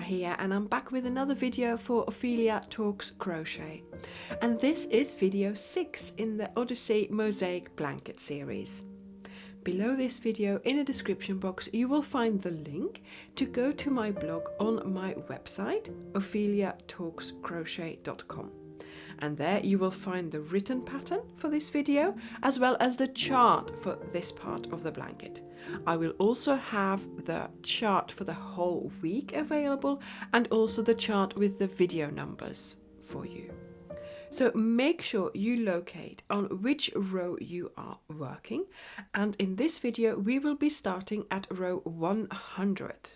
here, and I'm back with another video for Ophelia Talks Crochet. And this is video 6 in the Odyssey Mosaic Blanket series. Below this video in the description box you will find the link to go to my blog on my website opheliatalkscrochet.com. And there you will find the written pattern for this video as well as the chart for this part of the blanket. I will also have the chart for the whole week available and also the chart with the video numbers for you. So make sure you locate on which row you are working, and in this video we will be starting at row 100.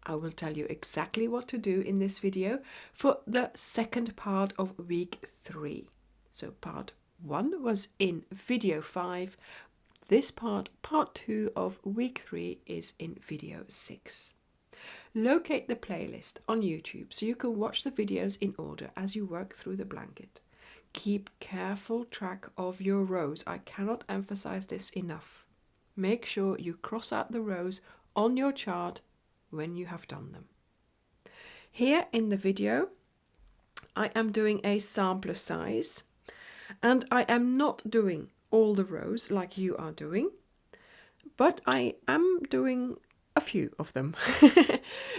I will tell you exactly what to do in this video for the second part of week 3. So part 1 was in video 5. This part 2 of week 3, is in video 6. Locate the playlist on YouTube so you can watch the videos in order as you work through the blanket. Keep careful track of your rows. I cannot emphasize this enough. Make sure you cross out the rows on your chart when you have done them. Here in the video I am doing a sampler size, and I am not doing all the rows like you are doing, but I am doing a few of them.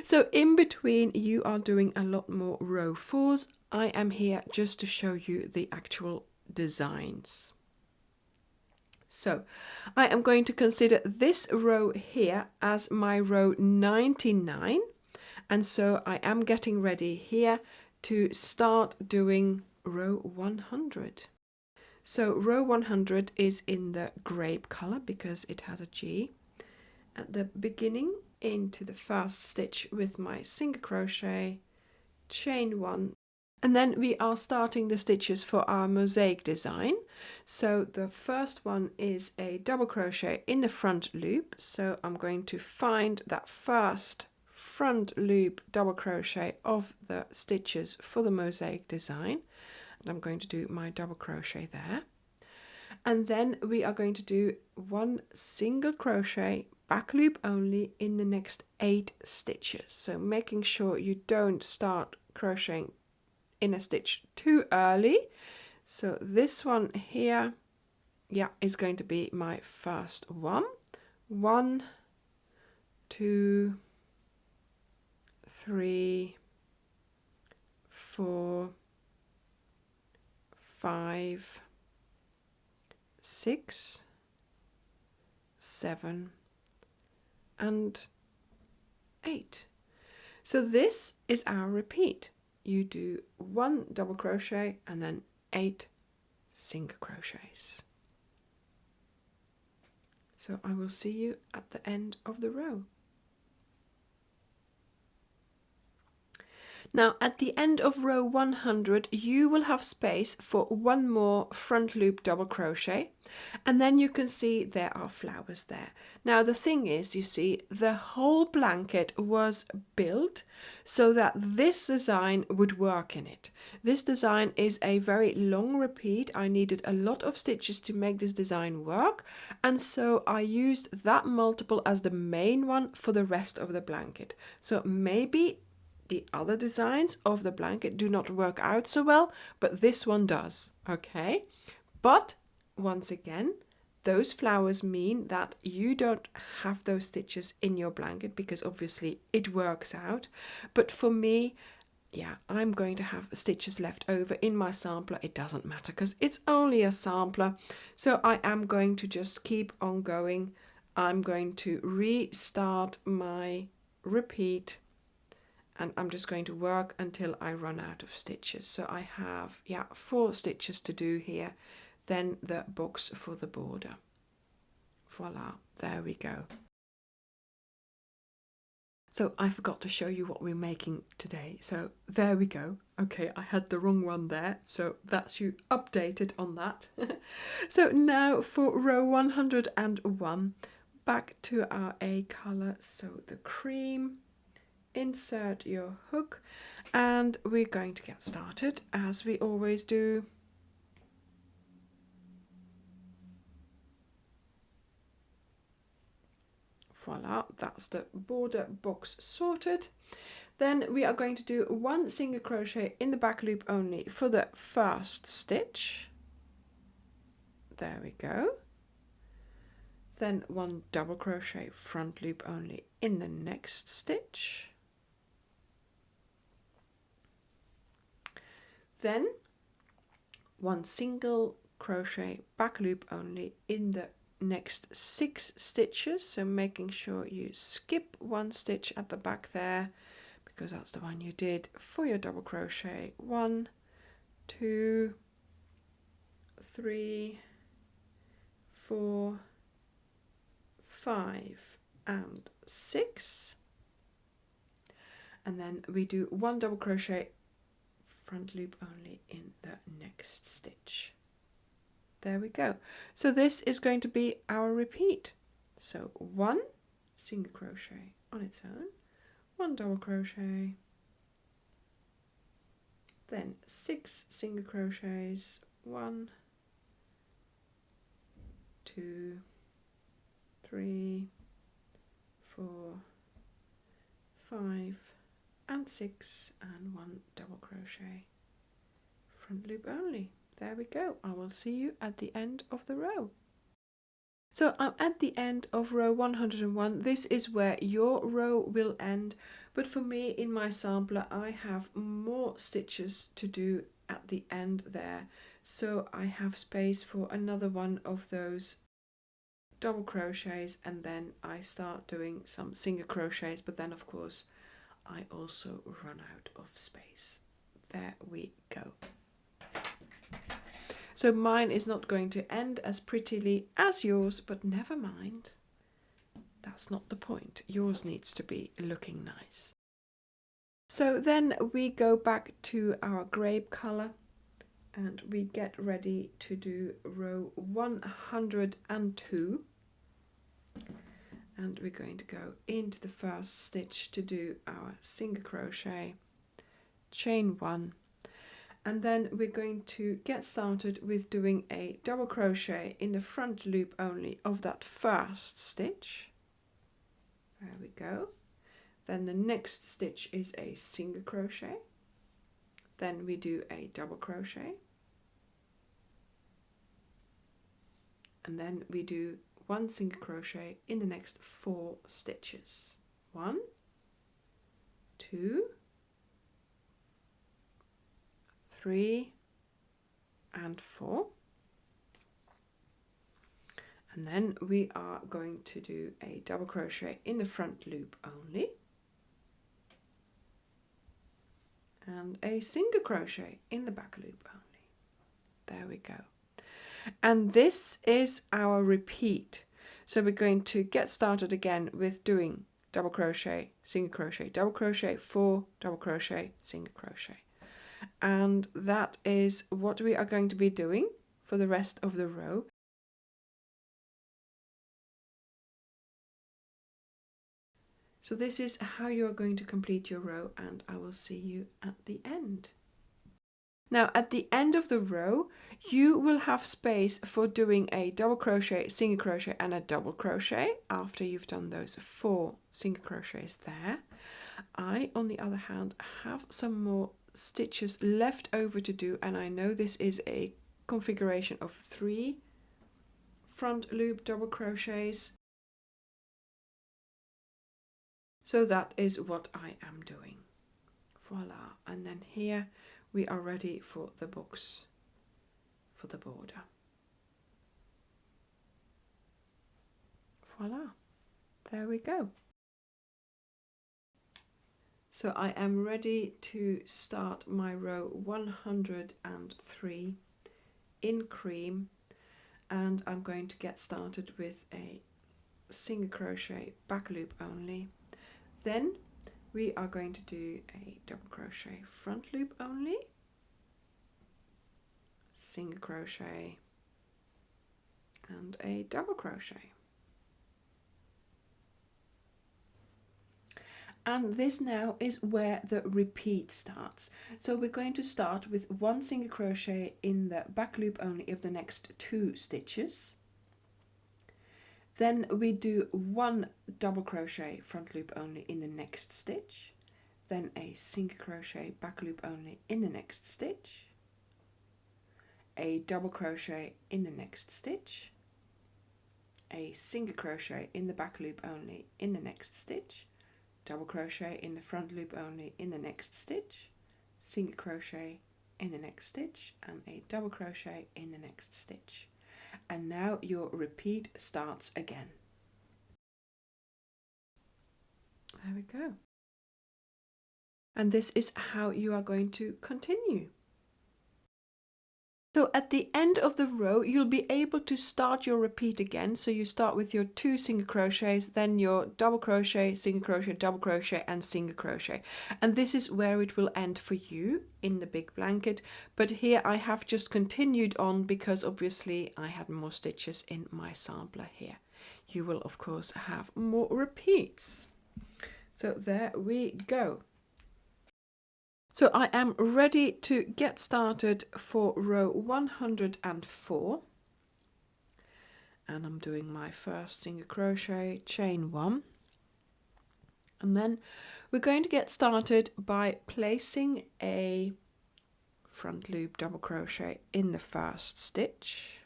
So in between you are doing a lot more row 4s. I am here just to show you the actual designs. So I am going to consider this row here as my row 99, and so I am getting ready here to start doing row 100. So row 100 is in the grape color because it has a G. At the beginning, into the first stitch with my single crochet, chain 1, and then we are starting the stitches for our mosaic design. So the first one is a double crochet in the front loop, so I'm going to find that first front loop double crochet of the stitches for the mosaic design, and I'm going to do my double crochet there. And then we are going to do one single crochet back loop only in the next 8 stitches. So making sure you don't start crocheting in a stitch too early. So this one here, is going to be my first one. 1, 2, 3, 4, 5, 6, 7, and 8. So this is our repeat. You do 1 double crochet and then 8 single crochets. So I will see you at the end of the row. Now at the end of row 100 you will have space for one more front loop double crochet, and then you can see there are flowers there. Now the thing is, you see, the whole blanket was built so that this design would work in it. This design is a very long repeat. I needed a lot of stitches to make this design work, and so I used that multiple as the main one for the rest of the blanket. So maybe the other designs of the blanket do not work out so well, but this one does, okay? But once again, those flowers mean that you don't have those stitches in your blanket because obviously it works out. But for me, I'm going to have stitches left over in my sampler. It doesn't matter because it's only a sampler. So I am going to just keep on going. I'm going to restart my repeat, and I'm just going to work until I run out of stitches. So I have 4 stitches to do here, then the box for the border. Voila, there we go. So I forgot to show you what we're making today. So there we go. Okay, I had the wrong one there, so that's you updated on that. So now for row 101, back to our A color, so the cream. Insert your hook, and we're going to get started as we always do. Voila, that's the border box sorted. Then we are going to do 1 single crochet in the back loop only for the first stitch. There we go. Then 1 double crochet front loop only in the next stitch. Then 1 single crochet back loop only in the next 6 stitches, so making sure you skip 1 stitch at the back there, because that's the one you did for your double crochet. 1, 2, 3, 4, 5 and 6, and then we do 1 double crochet front loop only in the next stitch. There we go. So this is going to be our repeat. So 1 single crochet on its own, 1 double crochet, then 6 single crochets, 1, 2, 3, 4, 5 and 6 and 1 double crochet front loop only. There we go. I will see you at the end of the row. So I'm at the end of row 101. This is where your row will end, but for me in my sampler I have more stitches to do at the end there, so I have space for another one of those double crochets, and then I start doing some single crochets, but then of course I also run out of space. There we go. So mine is not going to end as prettily as yours, but never mind. That's not the point. Yours needs to be looking nice. So then we go back to our grape color and we get ready to do row 102. And we're going to go into the first stitch to do our single crochet, chain 1. And then we're going to get started with doing a double crochet in the front loop only of that first stitch. There we go. Then the next stitch is a single crochet. Then we do a double crochet. And then we do 1 single crochet in the next 4 stitches. 1, 2, 3 and 4, and then we are going to do a double crochet in the front loop only and a single crochet in the back loop only. There we go. And this is our repeat. So we're going to get started again with doing double crochet, single crochet, double crochet, 4 double crochet, single crochet. And that is what we are going to be doing for the rest of the row. So this is how you are going to complete your row, and I will see you at the end. Now at the end of the row you will have space for doing a double crochet, single crochet and a double crochet after you've done those 4 single crochets there. I, on the other hand, have some more stitches left over to do, and I know this is a configuration of 3 front loop double crochets, so that is what I am doing. Voila. And then here we are ready for the box for the border. Voila, there we go. So I am ready to start my row 103 in cream, and I'm going to get started with a single crochet back loop only. Then we are going to do a double crochet front loop only, single crochet and a double crochet. And this now is where the repeat starts. So we're going to start with 1 single crochet in the back loop only of the next 2 stitches. Then we do 1 double crochet front loop only in the next stitch. then a single crochet back loop only in the next stitch, a double crochet in the next stitch, a single crochet in the back loop only in the next stitch, double crochet in the front loop only in the next stitch, single crochet in the next stitch, and a double crochet in the next stitch. And now your repeat starts again. There we go. And this is how you are going to continue. So at the end of the row, you'll be able to start your repeat again. So you start with your 2 single crochets, then your double crochet, single crochet, double crochet, and single crochet. And this is where it will end for you in the big blanket. But here I have just continued on because obviously I had more stitches in my sampler here. You will of course have more repeats. So there we go. So I am ready to get started for row 104, and I'm doing my first single crochet, chain 1, and then we're going to get started by placing a front loop double crochet in the first stitch,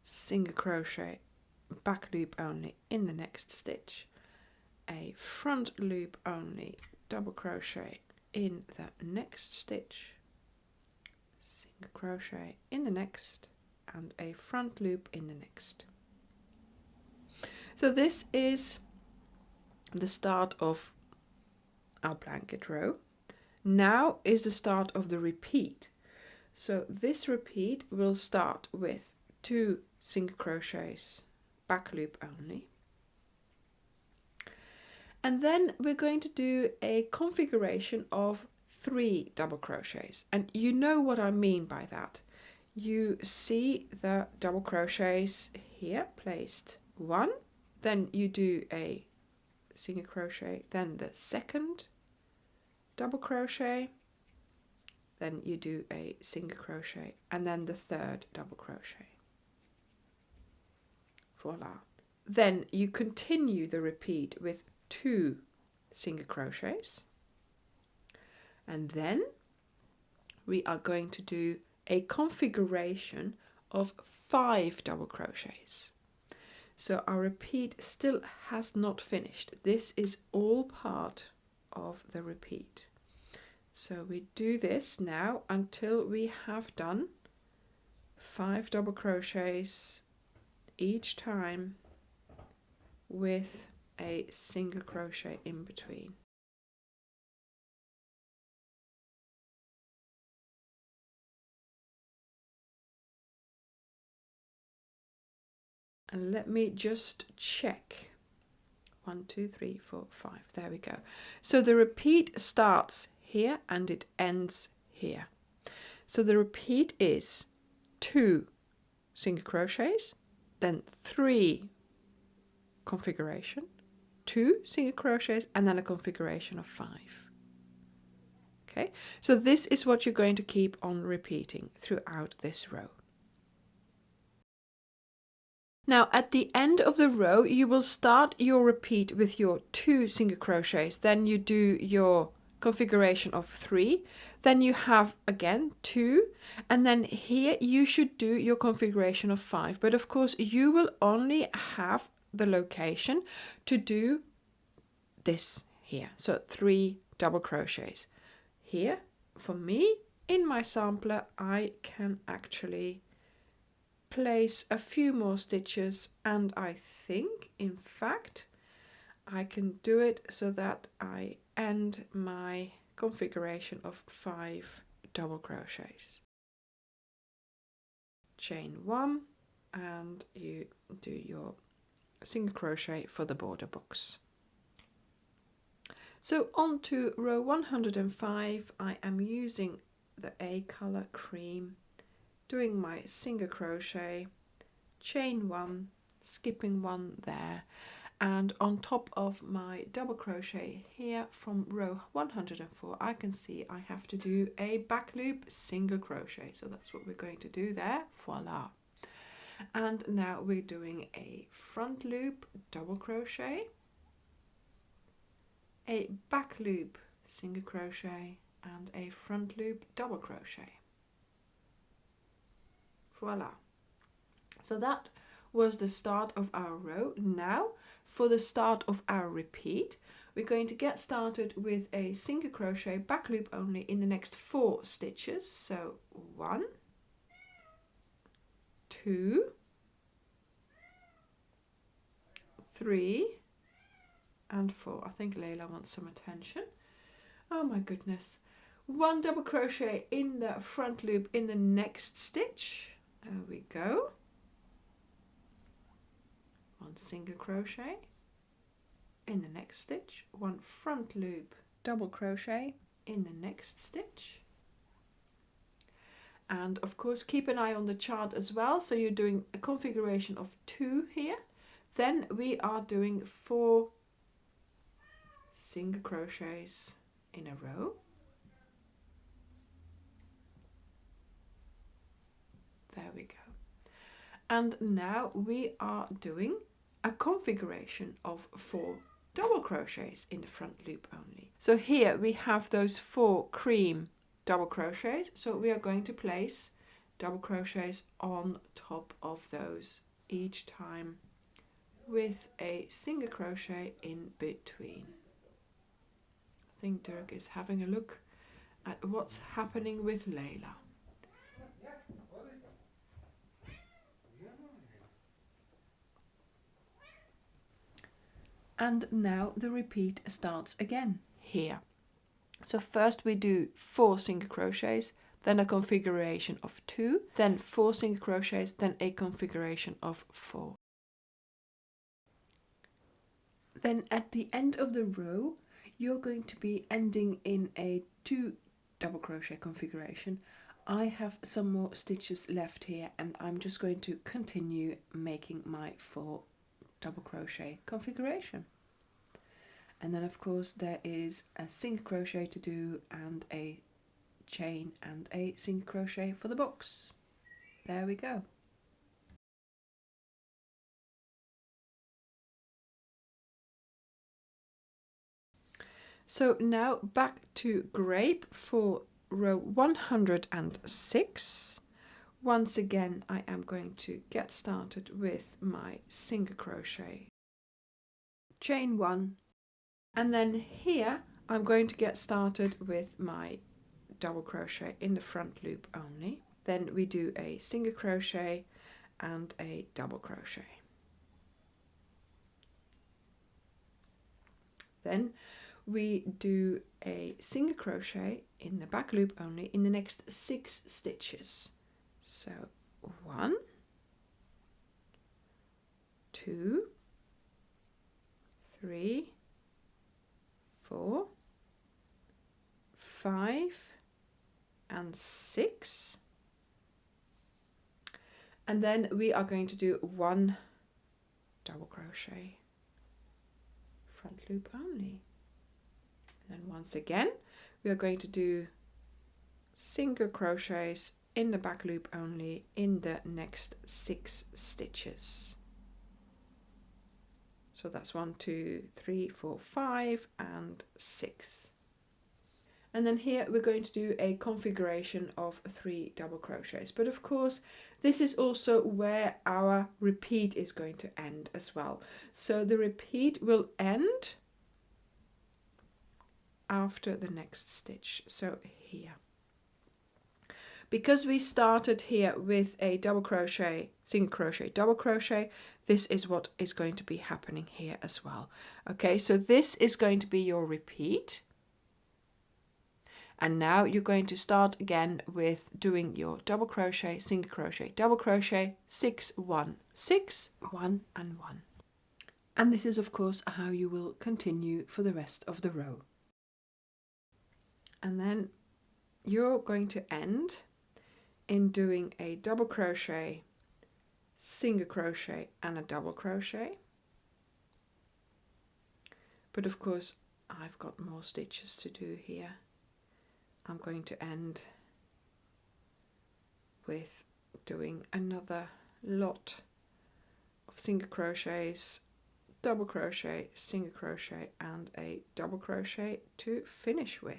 single crochet back loop only in the next stitch, a front loop only double crochet in the next stitch, single crochet in the next, and a front loop in the next. So this is the start of our blanket row. Now is the start of the repeat. So this repeat will start with 2 single crochets back loop only. And then we're going to do a configuration of 3 double crochets. And you know what I mean by that. You see the double crochets here placed 1, then you do a single crochet, then the second double crochet, then you do a single crochet, and then the third double crochet. Voila. Then you continue the repeat with 2 single crochets, and then we are going to do a configuration of 5 double crochets. So our repeat still has not finished. This is all part of the repeat. So we do this now until we have done 5 double crochets each time with a single crochet in between. And let me just check. 1, 2, 3, 4, 5. There we go. So the repeat starts here and it ends here. So the repeat is 2 single crochets, then 3 configuration, 2 single crochets, and then a configuration of 5. Okay, so this is what you're going to keep on repeating throughout this row. Now at the end of the row you will start your repeat with your 2 single crochets, then you do your configuration of 3, then you have again 2, and then here you should do your configuration of 5, but of course you will only have the location to do this here, so 3 double crochets. Here for me in my sampler I can actually place a few more stitches, and I think in fact I can do it so that I end my configuration of 5 double crochets. Chain 1 and you do your single crochet for the border box. So on to row 105, I am using the A color cream, doing my single crochet, chain 1, skipping 1 there, and on top of my double crochet here from row 104 I can see I have to do a back loop single crochet, so that's what we're going to do there. Voila. And now we're doing a front loop double crochet, a back loop single crochet and a front loop double crochet. Voila. So that was the start of our row. Now for the start of our repeat, we're going to get started with a single crochet back loop only in the next 4 stitches. So 1, 2, 3 and 4. I think Layla wants some attention. Oh my goodness. 1 double crochet in the front loop in the next stitch. There we go. 1 single crochet in the next stitch, 1 front loop double crochet in the next stitch. And of course keep an eye on the chart as well, so you're doing a configuration of 2 here. Then we are doing 4 single crochets in a row. There we go. And now we are doing a configuration of 4 double crochets in the front loop only. So here we have those 4 cream double crochets, so we are going to place double crochets on top of those each time with a single crochet in between. I think Dirk is having a look at what's happening with Layla. And now the repeat starts again here. So first we do 4 single crochets, then a configuration of 2, then 4 single crochets, then a configuration of 4. Then at the end of the row, you're going to be ending in a 2 double crochet configuration. I have some more stitches left here and I'm just going to continue making my 4 double crochet configuration. And then of course there is a single crochet to do and a chain and a single crochet for the box. There we go. So now back to grape for row 106. Once again I am going to get started with my single crochet, chain 1, and then here I'm going to get started with my double crochet in the front loop only. Then we do a single crochet and a double crochet. Then we do a single crochet in the back loop only in the next 6 stitches. So 1, 2, 3, 4, 5 and 6, and then we are going to do 1 double crochet, front loop only. And then once again we are going to do single crochets in the back loop only in the next 6 stitches. So that's 1, 2, 3, 4, 5 and 6. And then here we're going to do a configuration of 3 double crochets. But of course, this is also where our repeat is going to end as well. So the repeat will end after the next stitch. So here. Because we started here with a double crochet, single crochet, double crochet, this is what is going to be happening here as well. Okay, so this is going to be your repeat. And now you're going to start again with doing your double crochet, single crochet, double crochet, 6, 1, 6, 1 and 1. And this is of course how you will continue for the rest of the row. And then you're going to end in doing a double crochet, single crochet and a double crochet. But of course I've got more stitches to do here. I'm going to end with doing another lot of single crochets, double crochet, single crochet and a double crochet to finish with.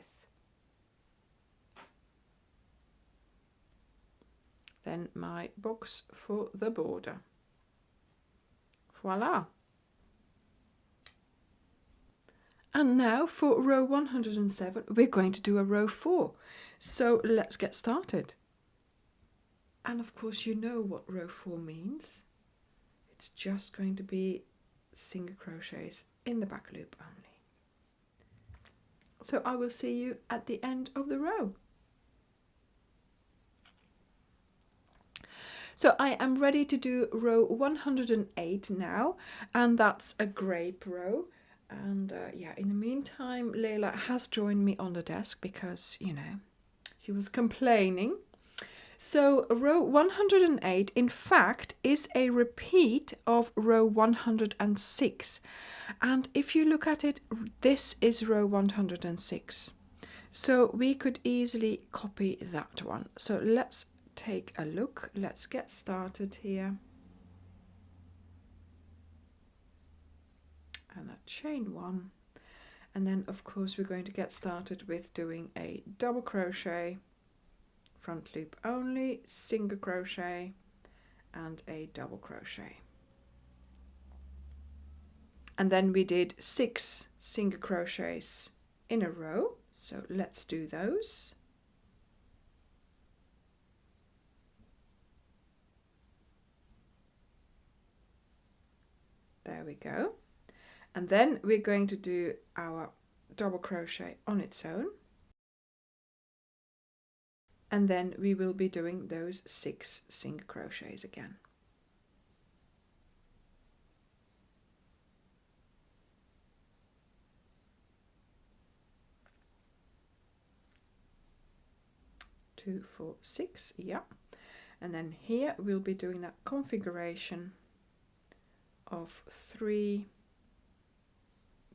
Then my box for the border. Voila! And now for row 107 we're going to do a row 4. So let's get started. And of course you know what row 4 means. It's just going to be single crochets in the back loop only. So I will see you at the end of the row. So I am ready to do row 108 now, and that's a grape row. And yeah, in the meantime, Layla has joined me on the desk because, you know, she was complaining. So row 108, in fact, is a repeat of row 106. And if you look at it, this is row 106. So we could easily copy that one. So let's take a look. Let's get started here. And a chain 1. And then of course we're going to get started with doing a double crochet, front loop only, single crochet and a double crochet. And then we did 6 single crochets in a row. So let's do those. There we go. And then we're going to do our double crochet on its own. And then we will be doing those 6 single crochets again. Two, 4, 6, yeah. And then here we'll be doing that configuration of 3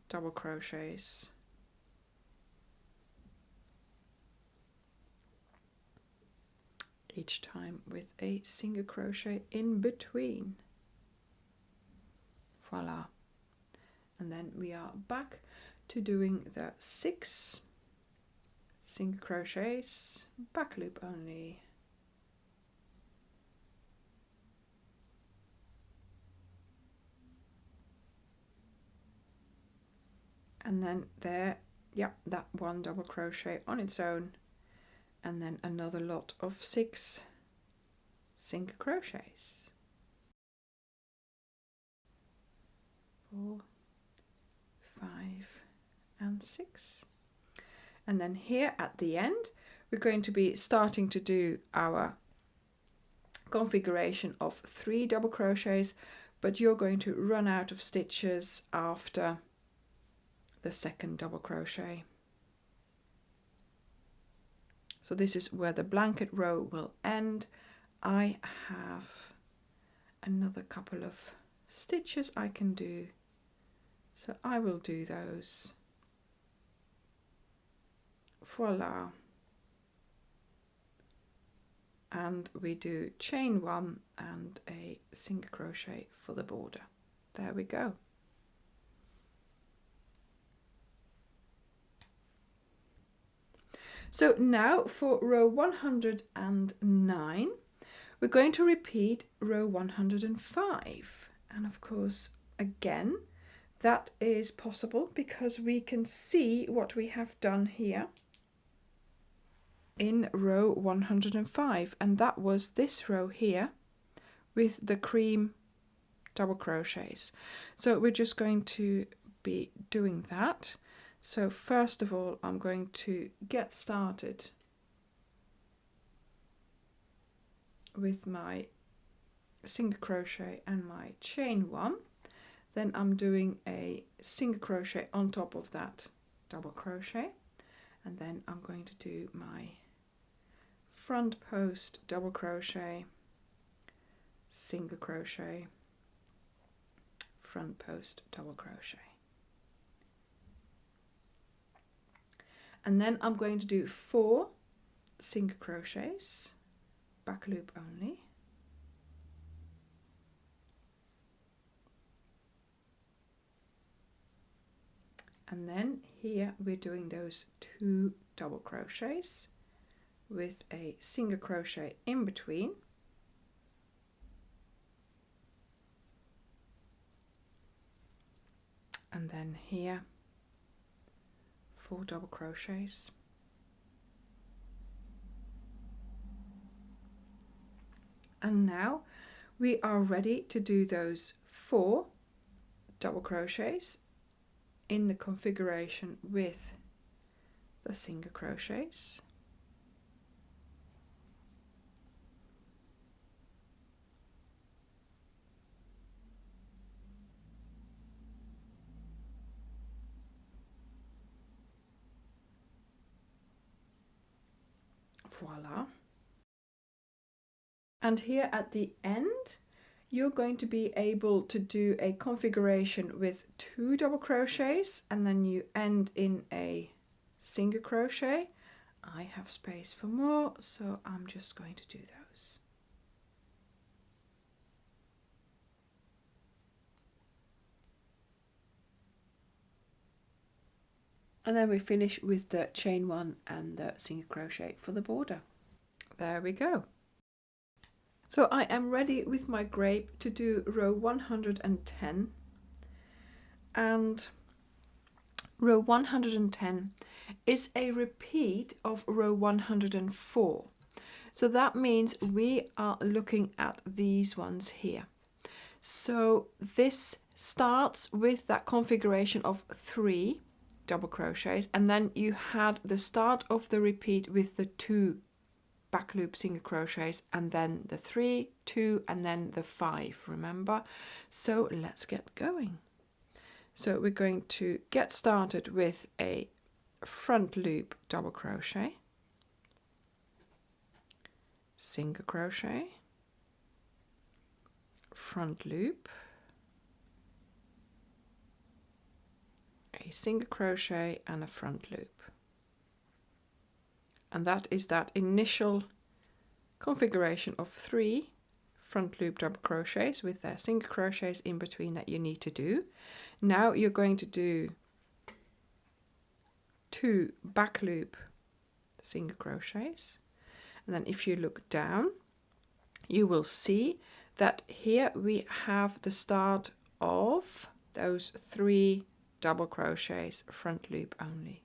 double crochets each time with a single crochet in between. Voila. And then we are back to doing the 6 single crochets, back loop only. And then there, yeah, that one double crochet on its own, and then another lot of 6 single crochets. 4, 5 and 6. And then here at the end we're going to be starting to do our configuration of 3 double crochets, but you're going to run out of stitches after the second double crochet. So this is where the blanket row will end. I have another couple of stitches I can do, so I will do those. Voila. And we do chain 1 and a single crochet for the border. There we go. So now for row 109 we're going to repeat row 105, and of course again that is possible because we can see what we have done here in row 105, and that was this row here with the cream double crochets. So we're just going to be doing that. So first of all I'm going to get started with my single crochet and my chain 1. Then I'm doing a single crochet on top of that double crochet, and then I'm going to do my front post double crochet, single crochet, front post double crochet. And then I'm going to do 4 single crochets, back loop only. And then here we're doing those 2 double crochets with a single crochet in between. And then here 4 double crochets. And now we are ready to do those 4 double crochets in the configuration with the single crochets. Voila. And here at the end, you're going to be able to do a configuration with 2 double crochets, and then you end in a single crochet. I have space for more, so I'm just going to do those. And then we finish with the chain 1 and the single crochet for the border. There we go. So I am ready with my grape to do row 110, and row 110 is a repeat of row 104. So that means we are looking at these ones here. So this starts with that configuration of 3 double crochets, and then you had the start of the repeat with the 2 back loop single crochets, and then the 3, 2, and then the 5, remember? So let's get going. So we're going to get started with a front loop double crochet, single crochet, front loop, a single crochet and a front loop. And that is that initial configuration of 3 front loop double crochets with their single crochets in between that you need to do. Now you're going to do 2 back loop single crochets, and then if you look down you will see that here we have the start of those 3 double crochets front loop only.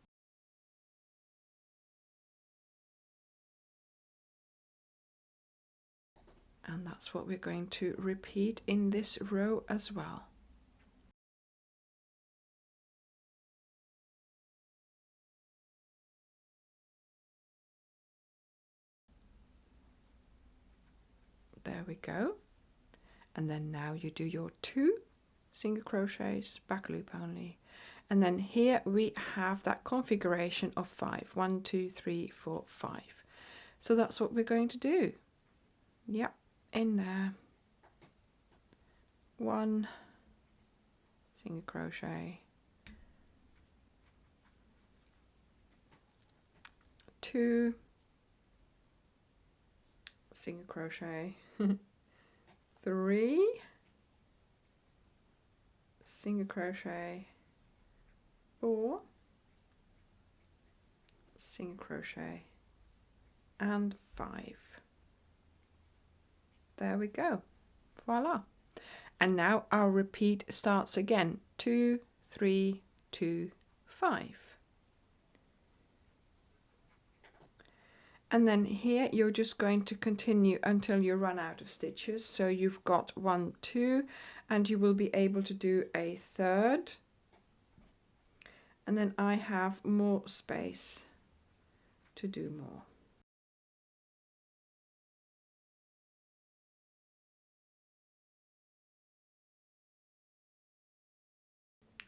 And that's what we're going to repeat in this row as well. There we go. And then now you do your 2 single crochets, back loop only. And then here we have that configuration of 5. 1, 2, 3, 4, 5. So that's what we're going to do. Yep, in there. 1 single crochet, 2 single crochet, 3 single crochet, 4 single crochet, and 5. There we go. Voila. And now our repeat starts again. 2, 3, 2, 5. And then here you're just going to continue until you run out of stitches. So you've got 1, 2, and you will be able to do a third. And then I have more space to do more.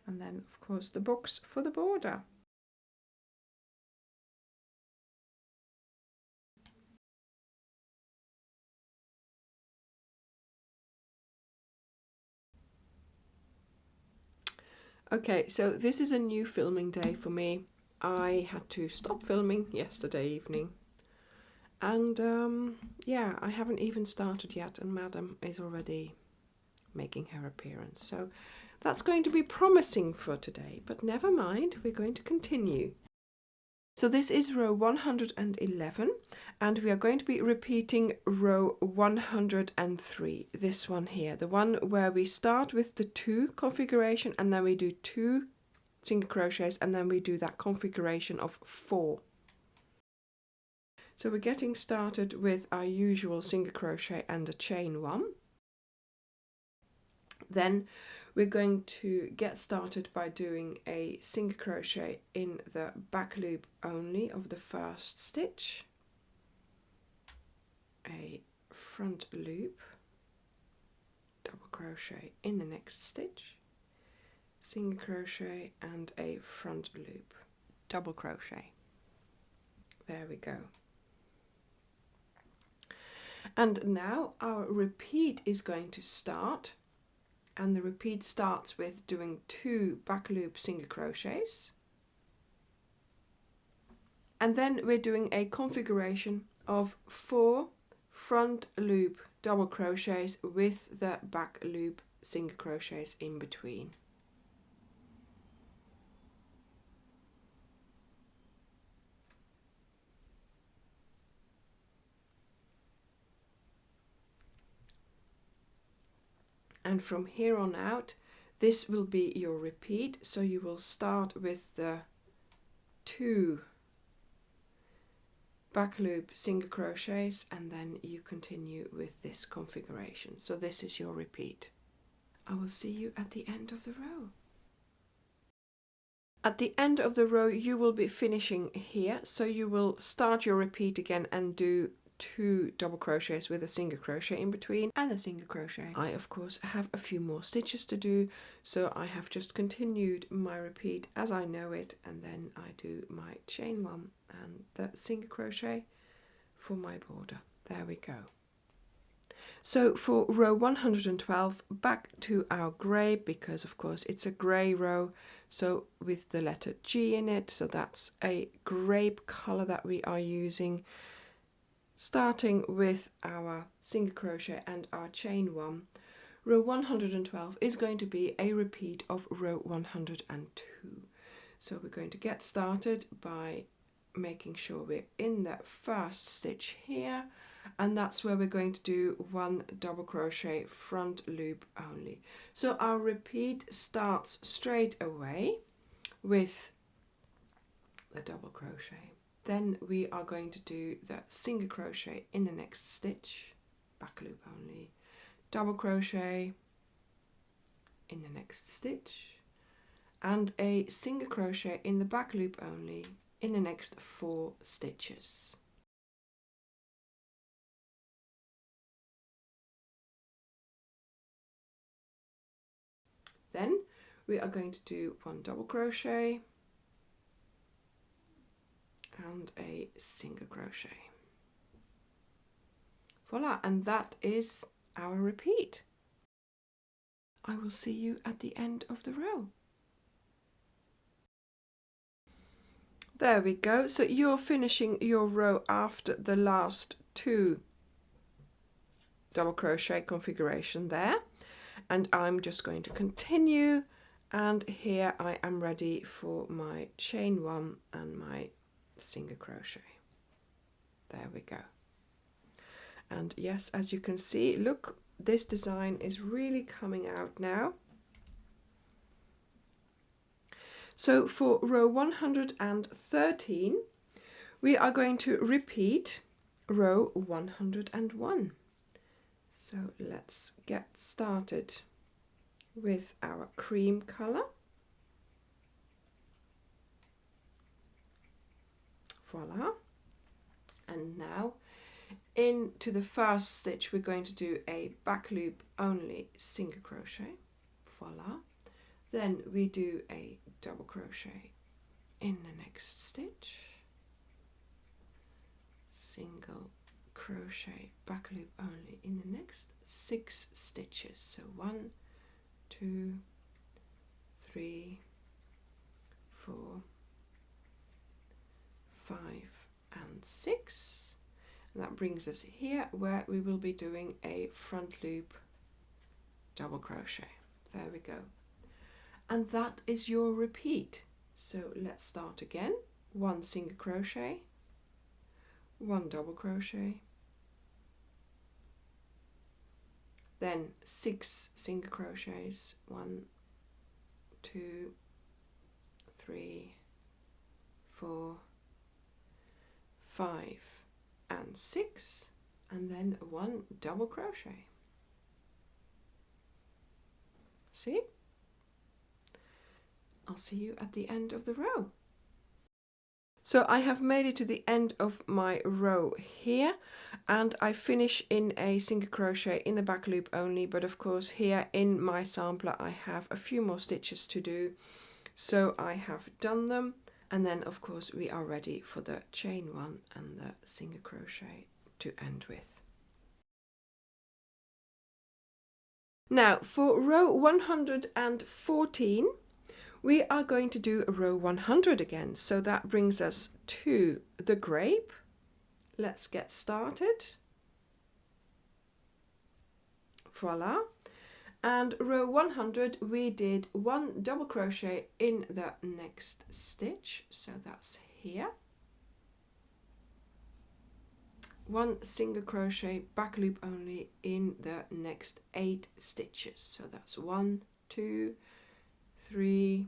And then of course the box for the border. Okay, so this is a new filming day for me. I had to stop filming yesterday evening. And yeah, I haven't even started yet, and Madam is already making her appearance. So That's going to be promising for today, but never mind, we're going to continue. So this is row 111, and we are going to be repeating row 103, this one here, the one where we start with the 2 configuration and then we do 2 single crochets and then we do that configuration of 4. So we're getting started with our usual single crochet and a chain 1. Then we're going to get started by doing a single crochet in the back loop only of the first stitch, a front loop, double crochet in the next stitch, single crochet and a front loop, double crochet. There we go. And now our repeat is going to start. And the repeat starts with doing 2 back loop single crochets, and then we're doing a configuration of 4 front loop double crochets with the back loop single crochets in between. And from here on out, this will be your repeat. So you will start with the 2 back loop single crochets and then you continue with this configuration. So this is your repeat. I will see you at the end of the row. At the end of the row you will be finishing here, so you will start your repeat again and do 2 double crochets with a single crochet in between and a single crochet. I of course have a few more stitches to do, so I have just continued my repeat as I know it, and then I do my chain 1 and the single crochet for my border. There we go. So for row 112, back to our grey, because of course it's a grey row, so with the letter G in it, so that's a grape colour that we are using. Starting with our single crochet and our chain 1, row 112 is going to be a repeat of row 102. So we're going to get started by making sure we're in that first stitch here, and that's where we're going to do 1 double crochet front loop only. So our repeat starts straight away with the double crochet. Then we are going to do the single crochet in the next stitch, back loop only, double crochet in the next stitch, and a single crochet in the back loop only in the next 4 stitches. Then we are going to do 1 double crochet and a single crochet. Voila, and that is our repeat. I will see you at the end of the row. There we go. So you're finishing your row after the last 2 double crochet configuration there, and I'm just going to continue, and here I am ready for my chain 1 and my single crochet. There we go. And yes, as you can see, look, this design is really coming out now. So for row 113 we are going to repeat row 101. So let's get started with our cream color. Voila. And now into the first stitch we're going to do a back loop only single crochet. Voila. Then we do a double crochet in the next stitch, single crochet back loop only in the next 6 stitches. So 1, 2, 3, 4, 5 and 6, and that brings us here where we will be doing a front loop double crochet. There we go. and that is your repeat. So let's start again. 1 single crochet, 1 double crochet, then 6 single crochets, 1, 2, 3, 4, 5 and 6, and then 1 double crochet. See? I'll see you at the end of the row. So I have made it to the end of my row here, and I finish in a single crochet in the back loop only, but of course here in my sampler I have a few more stitches to do, so I have done them, and then of course we are ready for the chain 1 and the single crochet to end with. Now for row 114 we are going to do row 100 again, so that brings us to the grape. Let's get started. Voila. And row 100 we did 1 double crochet in the next stitch, so that's here. 1 single crochet back loop only in the next 8 stitches, so that's 1, 2, 3,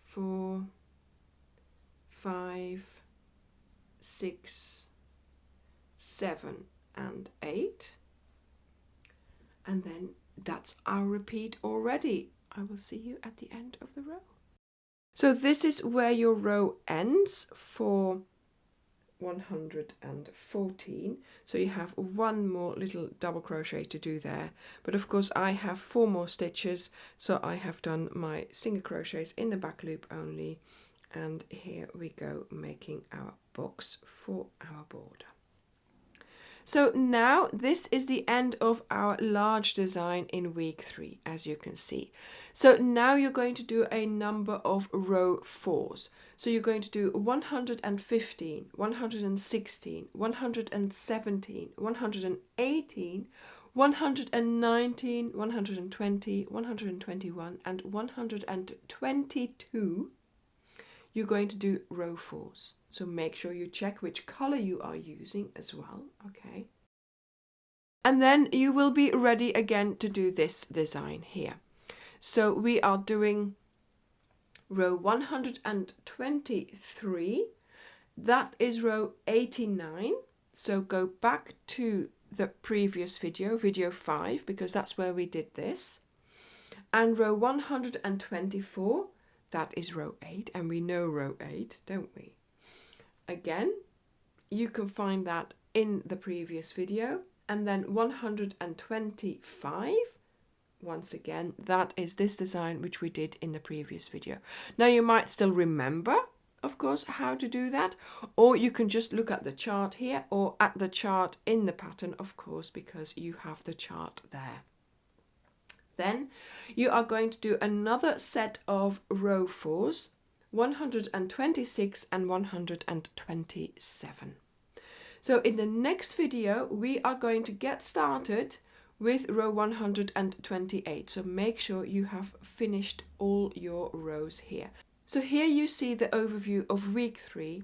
4, 5, 6, 7 and 8, and then that's our repeat already. I will see you at the end of the row. So this is where your row ends for 114, so you have 1 more little double crochet to do there, but of course I have 4 more stitches, so I have done my single crochets in the back loop only, and here we go making our box for our border. So now this is the end of our large design in week 3, as you can see. So now you're going to do a number of row 4s. So you're going to do 115, 116, 117, 118, 119, 120, 121 and 122. You're going to do row 4s. So make sure you check which color you are using as well, okay? And then you will be ready again to do this design here. So we are doing row 123, that is row 89. So go back to the previous video, video 5, because that's where we did this. And row 124, that is row 8, and we know row 8, don't we? Again, you can find that in the previous video. And then 125, once again, that is this design which we did in the previous video. Now you might still remember, of course, how to do that, or you can just look at the chart here or at the chart in the pattern, of course, because you have the chart there. Then you are going to do another set of row 4s, 126 and 127. So in the next video, we are going to get started with row 128. So make sure you have finished all your rows here. So here you see the overview of week 3.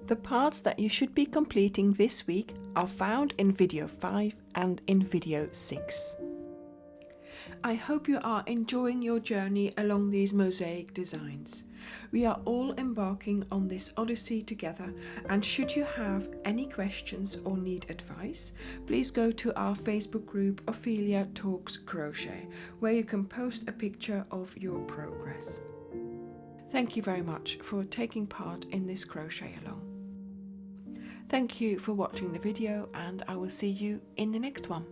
The parts that you should be completing this week are found in video 5 and in video 6. I hope you are enjoying your journey along these mosaic designs. We are all embarking on this odyssey together, and should you have any questions or need advice, please go to our Facebook group Ophelia Talks Crochet, where you can post a picture of your progress. Thank you very much for taking part in this crochet along. Thank you for watching the video, and I will see you in the next one.